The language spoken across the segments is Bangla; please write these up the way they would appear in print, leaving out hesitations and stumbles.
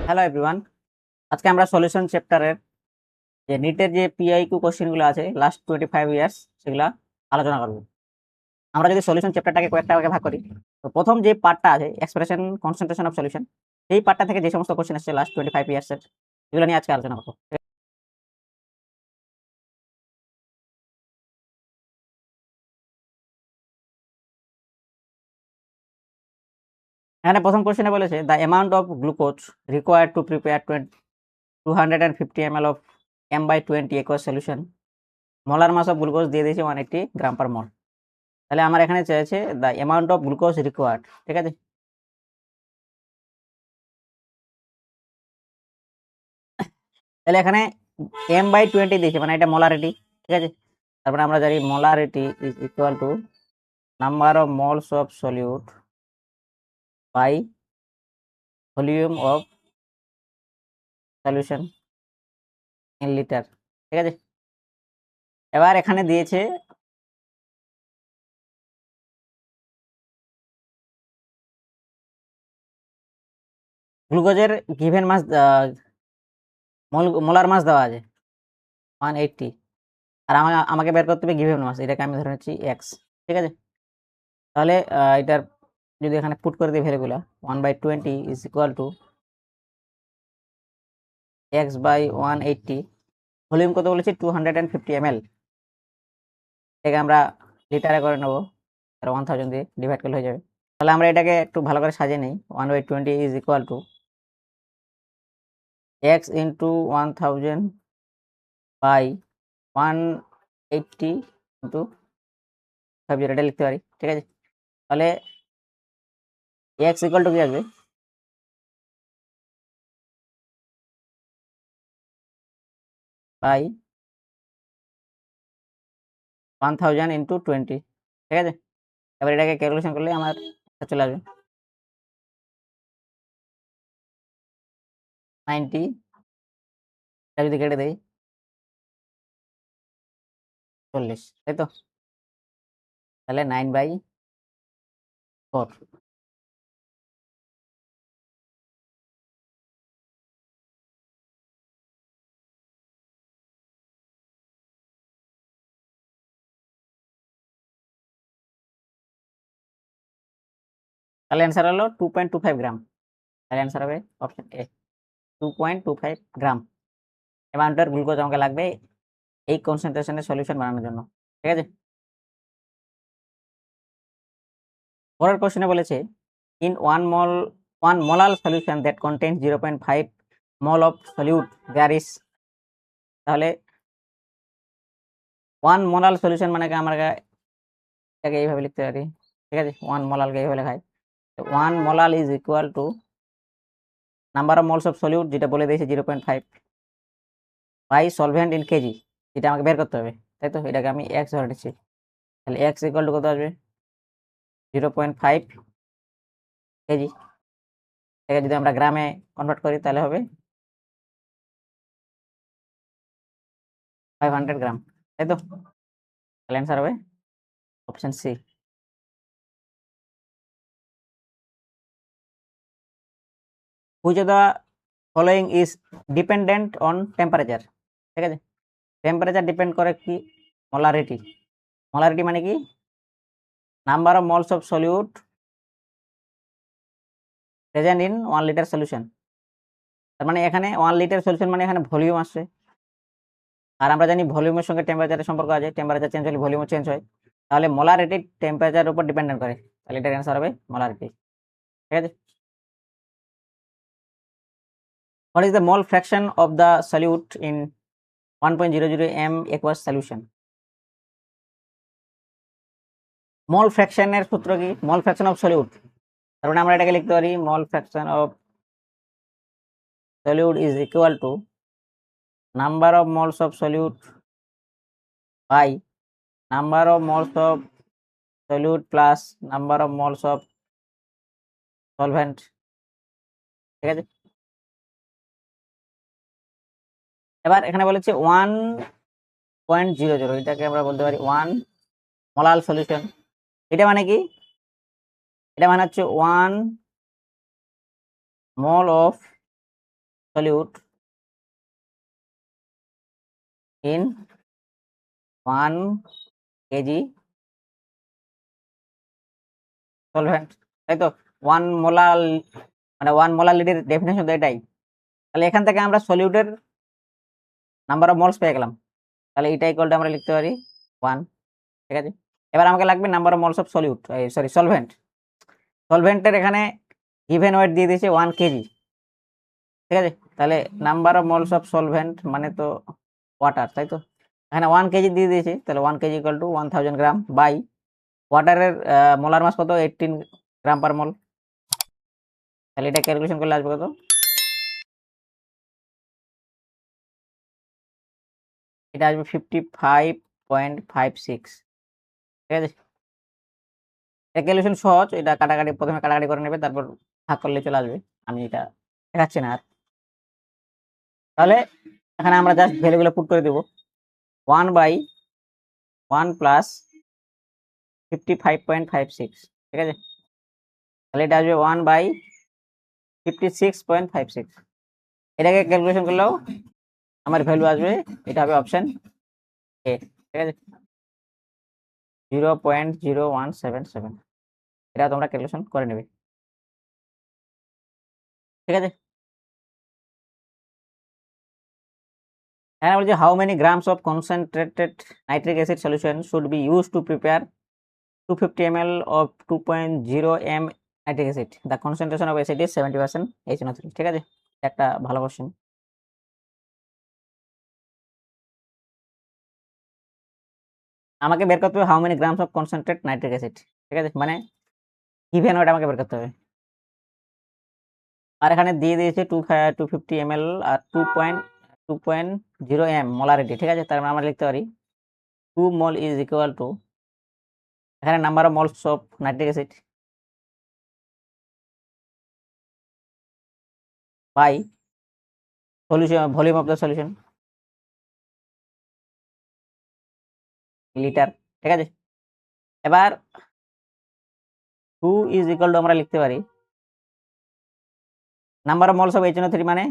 হ্যালো এভরিওয়ান, আজকে আমরা সলিউশন চ্যাপ্টারের যে নিটের যে পিআইকিউ কোশ্চেনগুলো আছে লাস্ট 25 ইয়ার্স সেগুলা আলোচনা করব। আমরা যদি সলিউশন চ্যাপ্টারটাকে কয়েকটা ভাগে ভাগ করি, তো প্রথম যে পার্টটা আছে এক্সপ্রেশন কনসেন্ট্রেশন অফ সলিউশন, সেই পার্টটা থেকে যে সমস্ত কোশ্চেন আসছে লাস্ট 25 ইয়ার্সের, এগুলো নিয়ে আজকে আলোচনা করবো। এখানে প্রথম কোশ্চেনে বলেছে the amount of glucose required to prepare 250 ml of m/20 aqueous solution, molar mass of glucose দিয়ে দিয়েছে 180 গ্রাম পার মোল। তাহলে আমার এখানে চেয়েছে the amount of glucose required, ঠিক আছে। তাহলে এখানে m/20 দিয়েছে, মানে এটা মোলারিটি, ঠিক আছে। তারপরে আমরা জানি molarity is equal to number of moles of solute by volume of solution in litre, ঠিক আছে। এবার এখানে দিয়েছে গ্লুকোজের গিভেন মাস, মোলার মাস দেওয়া আছে 180, আর আমাকে বের করতে হবে গিভেন মাস, এটাকে আমি ধরে নিচ্ছি এক্স, ঠিক আছে। তাহলে এটার যদি এখানে পুট করে দিই ভ্যালুগুলো, 1/20 is equal two x/180, volume কত বলেছি 250 ml, এটাকে আমরা লিটারে করে নেবো, 1000 দিয়ে ডিভাইড করলে হয়ে যাবে। তাহলে আমরা এটাকে একটু ভালো করে সাজিয়ে নিই, 1/20 is equal to X into 1000 by 180 into 50, এটা লিখতে পারি, ঠিক আছে। তাহলে এক্স ইকুয়াল টু কি আসবে, বাই 1000 ইন্টু 20, ঠিক আছে। এবার এটাকে ক্যালকুলেশন করলে আমার চলে আসবে 90, এটা যদি কেটে দেই 40, তাই তো। তাহলে 9/4, তাহলে অ্যান্সার হলো 2.25 গ্রাম। তাহলে অ্যান্সার হবে অপশন এ, 2.25 গ্রাম অ্যামাউন্টের গ্লুকোজ আমাকে লাগবে এই কনসেন্ট্রেশনের সলিউশন বানানোর জন্য, ঠিক আছে। পরের কোশ্চেনে বলেছে in one molal solution that contains 0.5 mole of solute there is, তাহলে ওয়ান মোলাল সলিউশন মানে আমরা এটাকে এইভাবে লিখতে পারি, ঠিক আছে। ওয়ান মোলালকে এইভাবে লেখায়, one মোলাল is equal to number of moles of solute, যেটা বলে দিয়েছে 0.5 বাই সলভেন্ট ইন কেজি, যেটা আমাকে বের করতে হবে, তাই তো। এটাকে আমি এক্স ধরে নিচ্ছি, তাহলে এক্স ইকুয়াল টু কত আসবে 0.5 কেজি, এটাকে যদি আমরা গ্রামে কনভার্ট করি তাহলে হবে 500 গ্রাম, তাই তো। তাহলে অ্যান্সার হবে option C. Which of the following is dependent on temperature, ঠিক আছে। টেম্পারেচার ডিপেন্ড করে কি, মোলারিটি। মোলারিটি মানে কি, number of moles of solute present in 1 litre solution. তার মানে এখানে 1 লিটার সলিউশন মানে এখানে ভলিউম আসছে, আর আমরা জানি ভলিউমের সঙ্গে টেম্পারেচারের সম্পর্ক আছে, টেম্পারেচার চেঞ্জ হলে ভলিউমও চেঞ্জ হয়। তাহলে মোলারিটি টেম্পারেচারের উপর ডিপেন্ডেন্ট করে, তাহলে এটার অ্যান্সার হবে মোলারিটি, ঠিক আছে। What is the mole fraction of the solute in 1.00 m aqueous solution. Mole ফ্র্যাকশনের সূত্র কি, মোল ফ্র্যাকশন অফ সলিউট, তার মানে আমরা এটাকে লিখতে পারি mole fraction of solute is equal to number of moles of solute by number of moles of solute plus number of moles of solvent, ঠিক আছে। এবার এখানে বলেছে 1.00, এটাকে আমরা বলতে পারি 1 মোলাল সলিউশন। এটা মানে কি, এটা মানে হচ্ছে 1 mole of solute in 1 kg solvent, তাই তো 1 মোলার মানে 1 মোলারিটির ডেফিনেশন তো এটাই। তাহলে এখান থেকে আমরা সলিউটের নাম্বার অফ মোলস পেয়ে গেলাম। তাহলে এটা ইকুয়াল টু আমরা লিখতে পারি 1, ঠিক আছে। এবার আমাকে লাগবে number of moles of solute, sorry solvent. সলভেন্টের এখানে গিভেন ওয়েট দিয়ে দিয়েছে 1 কেজি, ঠিক আছে। তাহলে number of moles of solvent মানে তো ওয়াটার, তাই তো। এখানে 1 কেজি দিয়ে দিয়েছে, তাহলে 1 KG equal to 1000 gram by ওয়াটারের মোলার মাস কত 18 গ্রাম পার মোল। তাহলে এটা ক্যালকুলেশন করলে আসবে কত, এটা আসবে 55.56, ঠিক আছে। এটা ক্যালকুলেশন সহজ, এটা কাটাকাটি প্রথমে কাটাকাটি করে নেবে, তারপর ভাগ করলে চলে আসবে। আমি এটা দেখাচ্ছি না আর। তাহলে এখানে আমরা জাস্ট ভ্যালুগুলো পুট করে দেব। 1 বাই 1 প্লাস 55.56, ঠিক আছে। তাহলে এটা আসবে 1 বাই 56.56। এটাকে ক্যালকুলেশন করলেও আমার ভ্যালু আসবে, এটা হবে অপশন এ, ঠিক আছে, 0.0177। এটা তোমরা ক্যালকুলেশন করে নেবে, ঠিক আছে। এখানে বলছে how many grams of concentrated nitric acid solution should be use to prepare 250 ml of 2.0 m nitric acid, the concentration of acid is 70% HNO3, ঠিক আছে। একটা ভালো কোশ্চেন। আমাকে বের করতে হবে how many grams of concentrate nitric acid, ঠিক আছে, মানে গিভেন ওয়েট আমাকে বের করতে হবে। আর এখানে দিয়ে দিয়েছে 250 ml আর 2.0 m মোলারিটি, ঠিক আছে। তার মানে আমরা লিখতে পারি 2 মোল ইজ ইকুয়াল টু, এখানে number of moles of nitric acid by solution volume of the solution litre, ঠিক আছে। এবার 2 ইজ ইকুয়াল টু আমরা লিখতে পারি number of moles of HNO3 মানে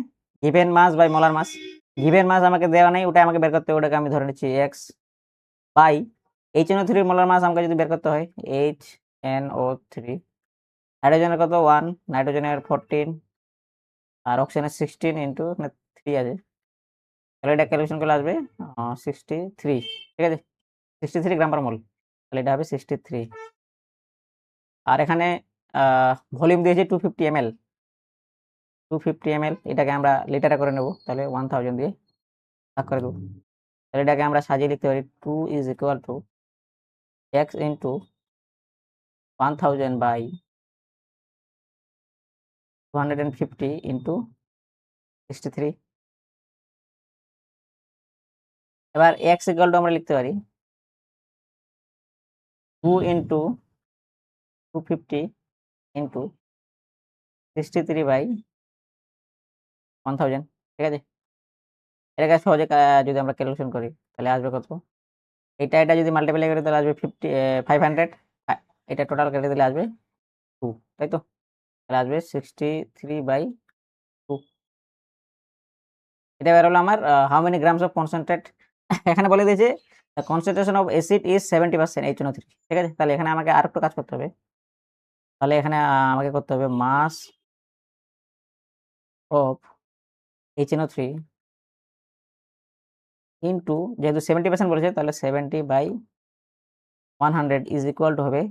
given mass by molar mass. Given mass আমাকে দেওয়া নাই, ওটা আমাকে বের করতে হবে, ওটাকে আমি ধরে নিচ্ছি x by HNO3 molar mass আমাকে যদি বের করতে হয় HNO3, হাইড্রোজেনের কত 1, নাইট্রোজেনের 14 আর অক্সিজেনের 16 ইন্টু 3 আছে, তাহলে এটা ক্যালকুলেশন করলে আসবে 63, ঠিক আছে, 63 গ্রাম পার মোল। তাহলে এটা হবে 63। আর এখানে ভলিউম দিয়েছে 250 ml, 250 ml, এটাকে আমরা লিটারে করে নেব, তাহলে 1000 দিয়ে ভাগ করে দেবো। তাহলে এটাকে আমরা সাজিয়ে লিখতে পারি 2 is equal to x into 1000 by 250 into 63। এবার x ইকুয়াল টু আমরা লিখতে পারি 2 ইন্টু 250 ইন্টু 63 বাই 1000, ঠিক আছে। এটাকে সহজে যদি আমরা ক্যালকুলেশন করি তাহলে আসবে কত, এটা যদি মাল্টিপ্লাই করি তাহলে আসবে 500, এটা টোটাল কেটে দিলে আসবে 2, তাই তো। তাহলে আসবে 63/2। এটা বের হলো আমার how many grams of concentrate. এখানে বলে দিয়েছে concentration of acid is 70% HNO3, ঠিক আছে। তাহলে এখানে আমাকে আর একটু কাজ করতে হবে। তাহলে এখানে আমাকে করতে হবে মাস অফ HNO3 ইন্টু, যেহেতু 70% বলেছে তাহলে 70/100 ইজ ইকুয়াল টু হবে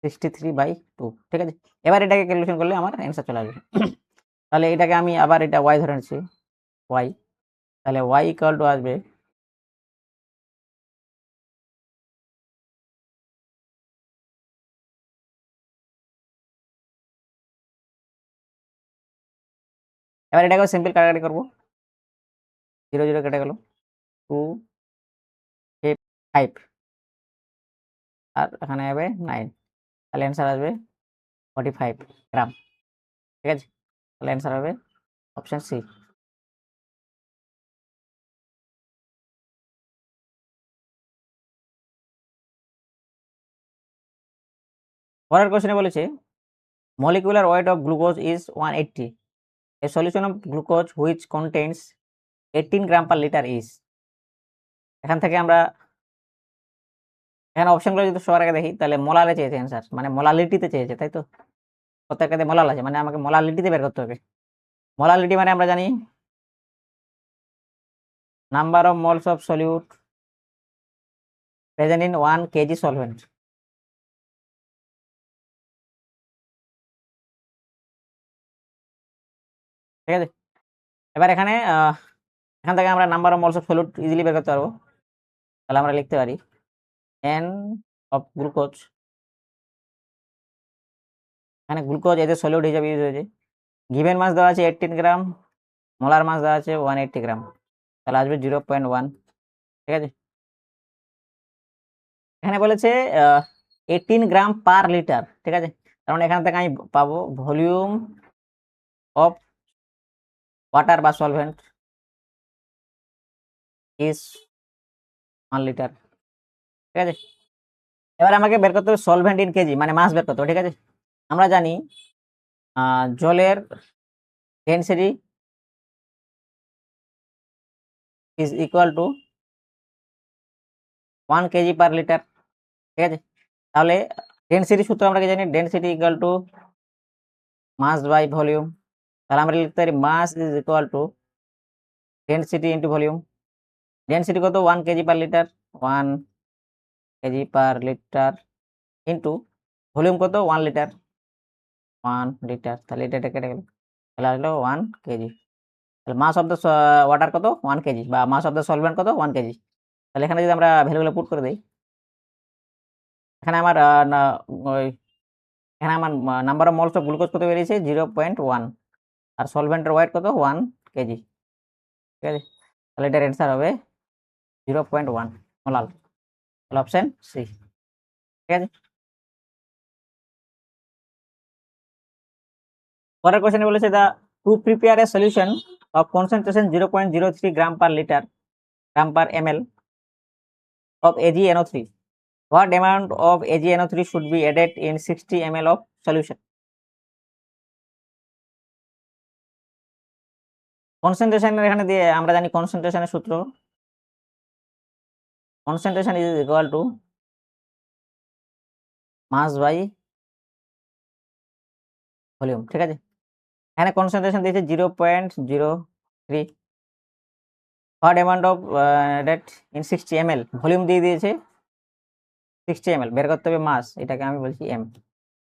63/2, ঠিক আছে। এবার এটাকে ক্যালকুলেশন করলে আমার অ্যান্সার চলে আসবে। তাহলে এটাকে আমি আবার এটা y ধরে নিচ্ছি, y, তাহলে y ইকুয়াল টু আসবে এবার এটাকে সিম্পল কাটাকাটি করবো, 0 0 কেটে গেল, 2 5 আর এখানে হবে 9, তাহলে অ্যান্সার আসবে 45 গ্রাম, ঠিক আছে। তাহলে অ্যান্সার হবে অপশন সি। পরের কোশ্চেনে বলেছে molecular weight of glucose is 180, A solution of glucose which contains 18 gram per litre is. এখান থেকে আমরা এখানে অপশনগুলো যদি সবার আগে দেখি তাহলে মোলারে চেয়েছে অ্যান্সার, মানে মোলালিটিতে চেয়েছে, তাই তো? প্রত্যেকটাতে মোলাল আছে, মানে আমাকে মোলালিটিতে বের করতে হবে। মোলালিটি মানে আমরা জানি number of moles of solute present in 1 KG solvent. ঠিক আছে, এবার এখানে এখান থেকে আমরা number of moles of solute easily বের করতে পারবো। তাহলে আমরা লিখতে পারি এন অফ গ্লুকোজ, এখানে গ্লুকোজ এদের সলিউট হিসাবে ইউজ হয়েছে। গিভেন মাস দেওয়া আছে 18 গ্রাম, মোলার মাস দেওয়া আছে 180 গ্রাম, তাহলে আসবে 0.1। ঠিক আছে, এখানে বলেছে 18 গ্রাম পার লিটার। ঠিক আছে, তার মানে এখান থেকে আমি পাবো ভলিউম অফ ওয়াটার বা সলভেন্ট ইজ 1 লিটার। ঠিক আছে, এবার আমাকে বের করতে হবে সলভেন্ট ইন কেজি, মানে মাস বের করতে হবে। ঠিক আছে, আমরা জানি জলের density is equal to 1 KG per litre. ঠিক আছে, তাহলে ডেনসিটি সূত্র আমরা কি জানি, density equal to mass by volume. তাহলে আমরা লিখতে পারি mass is equal to density into volume. Density কত, 1 KG per litre, 1 KG per litre into volume কত, 1 লিটার, 1 লিটার। তাহলে এটা কেটে গেল, তাহলে আসলো 1 কেজি। তাহলে মাস অফ দ্য ওয়াটার কত, 1 কেজি, বা মাস অফ দ্য সলভেন্ট কত, 1 কেজি। তাহলে এখানে যদি আমরা ভ্যালুগুলো পুট করে দিই, এখানে আমার এখানে আমার number of moles of glucose কত বেরিয়েছে, 0.1, আর সলভেন্টের ওয়েট কত, 1 কেজি। ঠিক আছে, তাহলে এটার অ্যান্সার হবে 0.1 মোলাল। তাহলে অপশন সি। ঠিক আছে, পরের কোশ্চেনে বলেছে the to prepare a solution of concentration 0.03 gram per litre gram per ml of AgNO3, what amount of AgNO3 should be added in 60 ml of solution? কনসেন্ট্রেশনের এখানে দিয়ে আমরা জানি কনসেন্ট্রেশনের সূত্র, concentration is equal to mass by volume. ঠিক আছে, এখানে কনসেন্ট্রেশন দিয়েছে 0.03, what amount of that in 60 ml, volume দিয়ে দিয়েছে 60 ml, বের করতে হবে মাস, এটাকে আমি বলছি এম।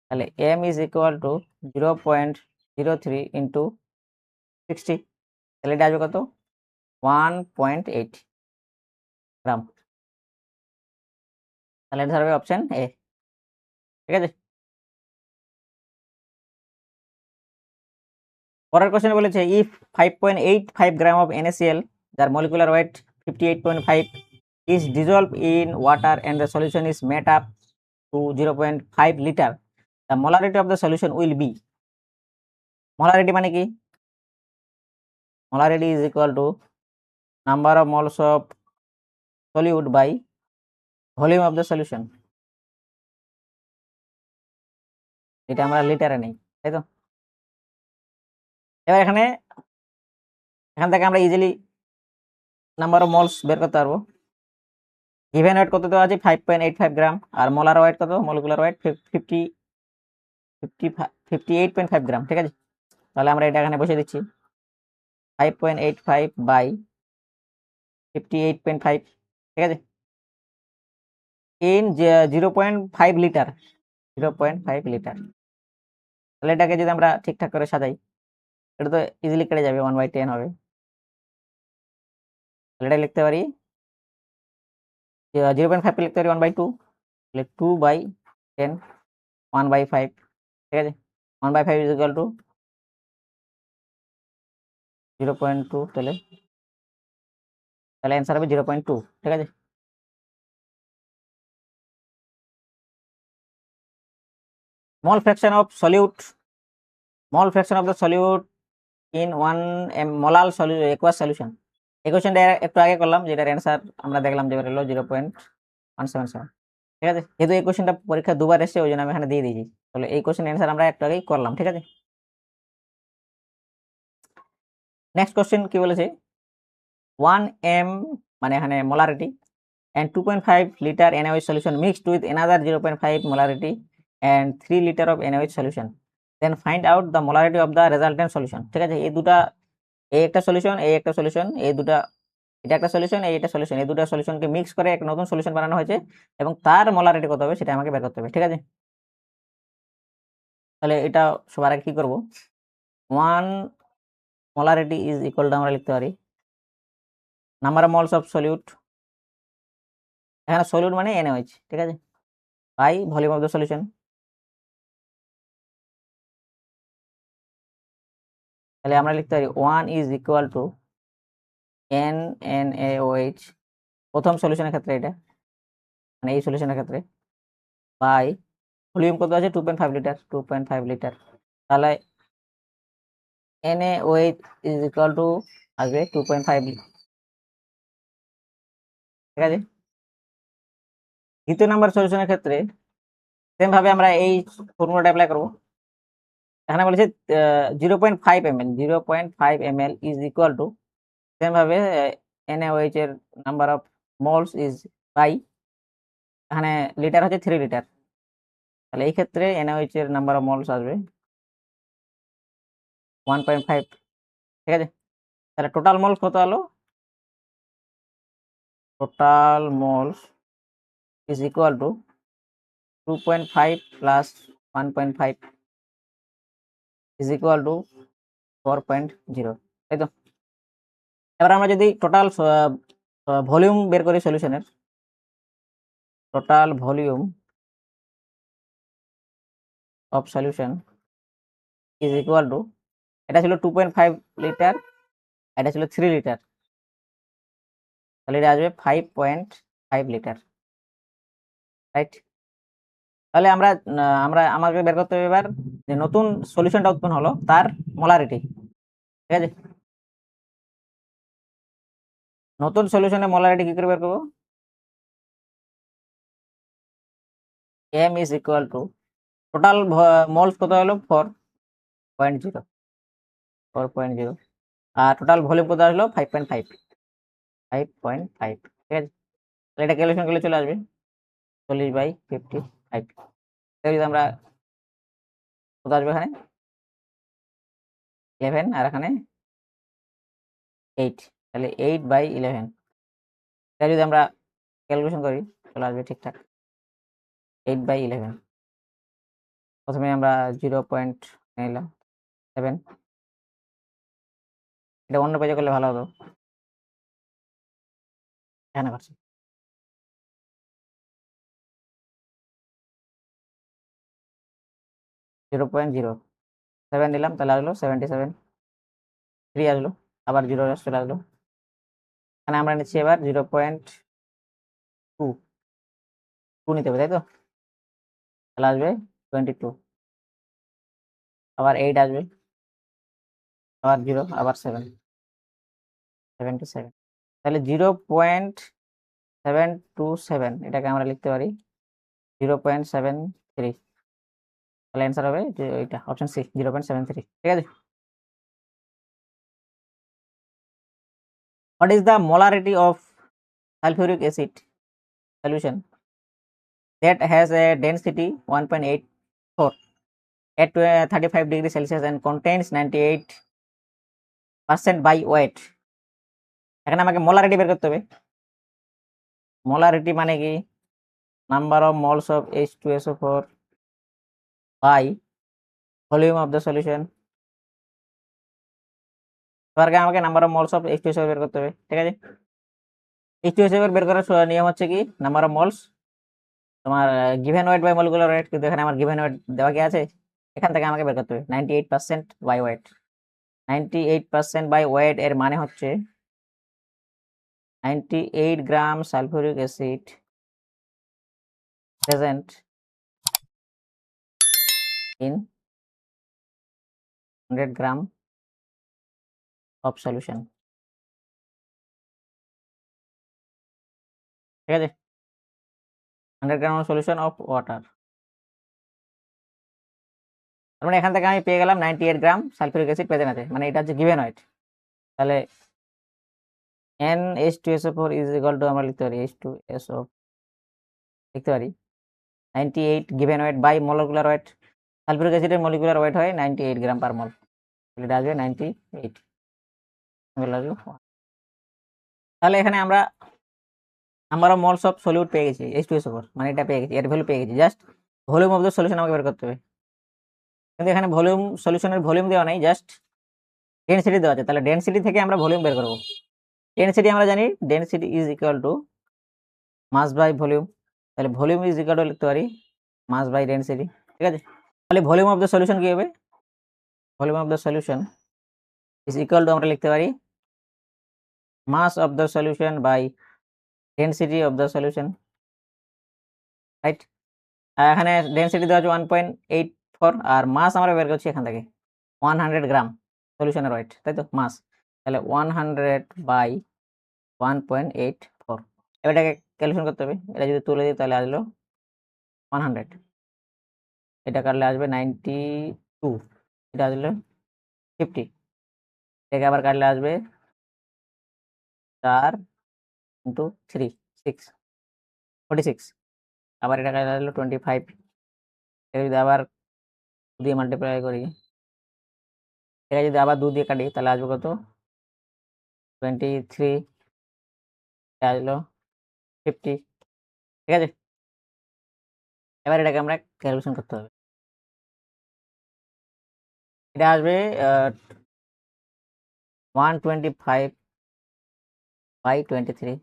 তাহলে M is equal to 0.03 into 60, তাহলে এটা আসবে কত, 1.8 গ্রাম। তাহলে এটা হবে অপশন এ। ঠিক আছে, পরের কোশ্চেন বলেছে ইফ 5.85 গ্রাম অফ NaCl, যার molecular weight 58.5, is dissolved in water and the solution is made up to 0.5 liter, the molarity of the solution will be। molarity মানে কি, molarity is equal to number of moles of solute by volume of the solution, এটা আমরা লিটারে নেই, তাই তো? এবার এখান থেকে আমরা ইজিলি নাম্বার অফ মোলস বের করতে পারবো। গিভেন ওয়েট কত দেওয়া আছে, 5.85 গ্রাম, আর মোলার ওয়েট কত, মলিকুলার ওয়েট 58.5 গ্রাম। ঠিক আছে, তাহলে আমরা এটা এখানে বসে দিচ্ছি 5.85 বাই 58.5। ঠিক আছে, ইন 0.5 লিটার, 0.5 লিটার। তাহলে এটাকে যদি আমরা ঠিকঠাক করে সাজাই, এটা তো ইজিলি কেটে যাবে, 1/10 হবে। তাহলে এটা লিখতে পারি 0.5 লিখতে পারি 1/2, তাহলে 2/10, 1/5। ঠিক আছে, 1/5 ইজ ইকুয়াল টু 0.2, তাহলে অ্যান্সার হবে 0.2। ঠিক আছে, mole fraction of solute, mole fraction of the solute in 1 molal aqueous solution। এই কোশ্চেনটা একটু আগে করলাম, যেটার অ্যান্সার আমরা দেখলাম যে হলো 0.177। ঠিক আছে, যেহেতু এই কোশ্চেনটা পরীক্ষা দুবার এসেছে, ওই জন্য আমি এখানে দিয়ে দিয়েছি। তাহলে এই কোশ্চেন অ্যান্সার আমরা একটু আগেই করলাম। ঠিক আছে, নেক্সট কোশ্চেন কি বলেছে 1 m মানে এখানে molarity and 2.5 liter NaOH solution mixed with another 0.5 molarity and 3 liter of NaOH solution, then find out the molarity of the resultant solution। ঠিক আছে, এই দুটা, এই একটা সলিউশন, এই একটা সলিউশন, এই দুটা, এটা একটা সলিউশন, এই একটা সলিউশন, এই দুটা সলিউশনকে মিক্স করে একটা নতুন সলিউশন বানানো হয়েছে এবং তার মোলারিটি কত হবে সেটা আমাকে বের করতে হবে। ঠিক আছে, তাহলে এটা সবার আগে কি করব, 1 molarity is equal to আমরা লিখতে পারি number of moles of solute, এখানে সলিউট মানে NaOH, ঠিক আছে, by volume of the solution. তাহলে আমরা লিখতে পারি 1 ইজ ইকুয়াল টু NaOH প্রথম সলিউশনের ক্ষেত্রে, এটা মানে এই সলিউশনের ক্ষেত্রে, বাই ভলিউম কত আছে 2.5 লিটার, 2.5 লিটার, তাহলে NaOH ইজ ইকুয়াল টু আসবে 2.5 লিটার। ঠিক আছে, দ্বিতীয় নাম্বার সলিউশনের ক্ষেত্রে সেম ভাবে আমরা এই ফর্মুলাটা অ্যাপ্লাই করব। এখানে বলেছে 0.5 ml, 0.5 ml is equal to same ভাবে NaOH এর number of moles is by, এখানে লিটার হচ্ছে 3 লিটার, তাহলে এই ক্ষেত্রে NaOH এর নাম্বার অফ মোলস আসবে 1.5। ঠিক আছে, তাহলে টোটাল মোলস কত হলো, total moles is equal two 2.5 plus 1.5 is equal two 4.0, তাই তো। এবার আমরা যদি টোটাল ভলিউম বের করি সলিউশনের, total volume of solution is equal to, এটা ছিল 2.5 লিটার, এটা ছিল 3 লিটার, তাহলে এটা আসবে 5.5 লিটার, রাইট। তাহলে আমরা আমাকে বের করতে হবে এবার যে নতুন সলিউশনটা উৎপন্ন হলো তার মোলারিটি। ঠিক আছে, নতুন সলিউশনের মোলারিটি কি করে বের করবো, m is equal two total moles কত হলো 4.0, 4.0, আর টোটাল ভলিউম কত আসলো 5.5, 5.5। ঠিক আছে, তাহলে এটা ক্যালকুলেশন করলে চলে আসবে 40/55। যদি আমরা কত আসবে এখানে 11 আর এখানে 8, তাহলে 8/11, এটা যদি আমরা ক্যালকুলেশন করি চলে আসবে ঠিকঠাক 8/11। প্রথমে আমরা 0.7, এটা অন্য পেজে করলে ভালো হতো, এখানে করছি। জিরো পয়েন্ট জিরো সেভেন দিলাম, তাহলে আসলো 77.3 আসলো, আবার জিরো চলে আসলো। এখানে আমরা নিচ্ছি এবার 0.2 নিতে হবে, তাই তো, তাহলে আসবে 22, আবার 8 আসবে, আবার 0, আবার 77, তাহলে 0.727, এটাকে আমরা লিখতে পারি 0.73, তাহলে অ্যান্সার হবে যে এইটা অপশন সি 0.73। ঠিক আছে, what is the molarity of sulfuric acid solution that has a density 1.84 at 35 degrees Celsius and contains 98% by weight। এখানে আমাকে মোলারিটি বের করতে হবে। মোলারিটি মানে কি, number of moles of H2SO4 by volume of the solution. এবার আমাকে number of moles of H2SO4 বের করতে হবে। ঠিক আছে, H2SO4 বের করার নিয়ম হচ্ছে কি, নাম্বার অফ মোলস তোমার given weight by molecular weight, কিন্তু এখানে আমার গিভেন ওয়েট দেওয়া কি আছে, এখান থেকে আমাকে বের করতে হবে 98% বাই ওয়েট। 98% বাই ওয়েট এর মানে হচ্ছে 98 গ্রাম sulphuric acid present in 100 gram of solution। ঠিক আছে, 100 গ্রাম সলিউশন অফ ওয়াটার, তার মানে এখান থেকে আমি পেয়ে গেলাম 98 গ্রাম সালফিউরিক অ্যাসিড প্রেজেন্ট আছে, মানে এটা হচ্ছে গিভেন ওয়েট। তাহলে NH2SO4 ইজ ইকুয়াল টু আমরা লিখতে পারি H2SO লিখতে পারি 98 given weight by molecular weight. Sulphuric অ্যাসিডের মলিকুলার ওয়েট হয় 98 গ্রাম পার মল, এটা আসবে 98। তাহলে এখানে আমরা number of moles of solute পেয়ে গেছি H2SO4, মানে এটা পেয়ে গেছি, এর ভ্যালু পেয়ে গেছি। Just volume of the solution আমাকে বের করতে হবে, কিন্তু এখানে ভলিউম সলিউশনের ভলিউম দেওয়া নাই, জাস্ট ডেনসিটি দেওয়া আছে। তাহলে ডেনসিটি থেকে আমরা ভলিউম বের করব। ডেনসিটি আমরা জানি density is equal to mass by volume, তাহলে ভলিউম ইজ ইকুয়াল টু লিখতে পারি মাস বাই ডেনসিটি, ঠিক আছে। তাহলে ভলিউম অফ দ্য সলিউশন কি হবে? Volume of the solution is equal to আমরা লিখতে পারি mass of the solution by density of the solution, right. এখানে ডেনসিটি দেওয়া আছে 1.84, আর মাস আমরা বের করছি এখান থেকে 100 গ্রাম সলিউশনের ওয়েট, তাই তো মাস। তাহলে 100 বাই 1.84, এটাকে ক্যালকুলেশন করতে হবে। এটা যদি তুলে দিই তাহলে আসলো 100, এটা কাটলে আসবে 92, এটা আসলো 50, এটাকে আবার কাটলে আসবে 4 ইন্টু 3 6 46, আবার এটা কাটলে আসলো 25, এটা যদি আবার 2 দিয়ে মাল্টিপ্লাই করি, এটা যদি আবার 2 দিয়ে কাটি তাহলে আসবে কত 23, এটা আসলো 50, ঠিক আছে। এবার এটাকে আমরা ক্যালকুলেশন করতে হবে, এটা আসবে 125 বাই 23।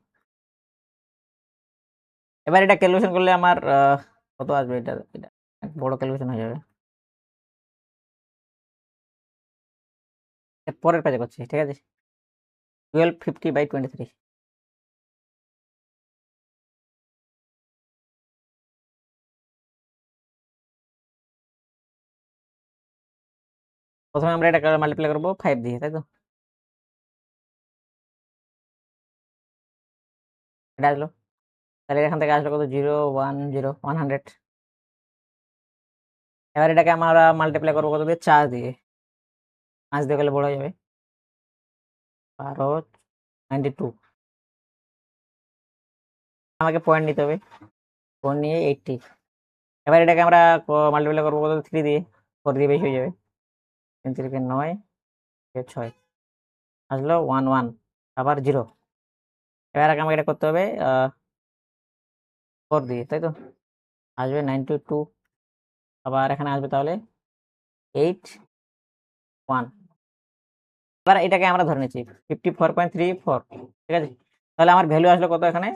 এবার এটা ক্যালকুলেশন করলে আমার কত আসবে, এটা এটা বড় ক্যালকুলেশন হয়ে যাবে। পরের পেজে করছি, ঠিক আছে। 1250 বাই 23, প্রথমে আমরা এটা মাল্টিপ্লাই করবো 5 দিয়ে, তাই তো। এটা আসলো, তাহলে এখান থেকে আসলো কত 0 1 0 100। এবার এটাকে আমরা মাল্টিপ্লাই করবো কত দিয়ে 4 দিয়ে, 5 দিয়ে গেলে বড় হয়ে যাবে 12 92, আমাকে পয়েন্ট নিতে হবে, পয়েন্ট নিয়ে 80। এবার এটাকে আমরা মাল্টিপ্লাই করবো কত 3 দিয়ে, 4 দিয়ে বেশি হয়ে যাবে, 3 3 9 6 আসলো 1 1 আবার 0। এবার আমাকে এটা করতে হবে 4 দিয়ে, তাই তো, আসবে 92, আবার এখানে আসবে তাহলে 8 1। এবার এটাকে আমরা ধরে নিচ্ছি 54.34, ঠিক আছে। তাহলে আমার ভ্যালু আসলো কত এখানে,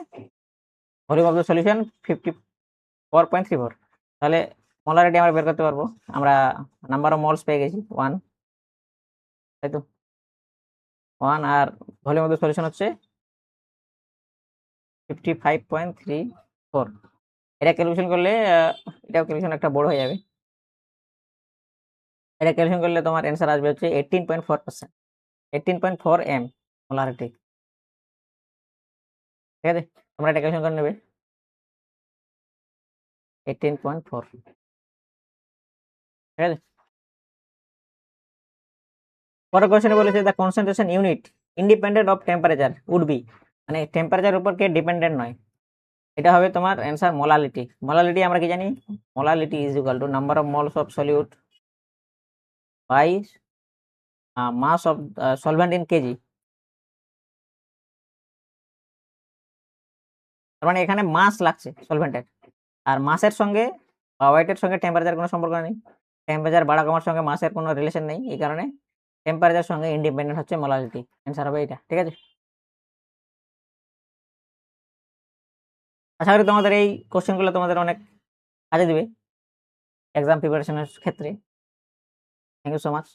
ভলিউম অফ দ্য সলিউশন 54.34। তাহলে মোলারিটি আমরা বের করতে পারবো, আমরা নাম্বার অফ মোলস পেয়ে গেছি 1, তাই তো 1, আর ভলিউম অফ দ্য সলিউশন হচ্ছে 55.34। এটা ক্যালকুলেশন করলে এটাও ক্যালকুলেশন একটা বড় হয়ে যাবে, এটা ক্যালকুলেশন করলে তোমার অ্যান্সার আসবে হচ্ছে 18.4%, 18.4 m মোলারিটি, ঠিক আছে। তোমরা এটা ক্যালকুলেশন করে নেবে 18.4, ঠিক আছে। পরের কোশ্চেনে বলেছে the concentration unit independent of temperature would be, মানে টেম্পারেচার উপর কে ডিপেন্ডেন্ট নয়, এটা হবে তোমার অ্যান্সার মোলালিটি। মোলালিটি আমরা কি জানি, molality is equal to number of moles of solute by mass of solvent in kg. তার মানে এখানে মাস লাগছে সলভেন্টের, আর মাসের সঙ্গে বা ওয়েটের সঙ্গে টেম্পারেচার কোনো সম্পর্ক নেই, টেম্পারেচার বাড়া কমার সঙ্গে মাসের কোনো রিলেশন নেই, এই কারণে টেম্পারেচার সঙ্গে ইন্ডিপেন্ডেন্ট হচ্ছে মোলালিটি, অ্যান্সার হবে এটা, ঠিক আছে। আশা করি তোমাদের এই কোশ্চেনগুলো তোমাদের অনেক কাজে দিবে এক্সাম প্রিপারেশনের ক্ষেত্রে। Thank you so much.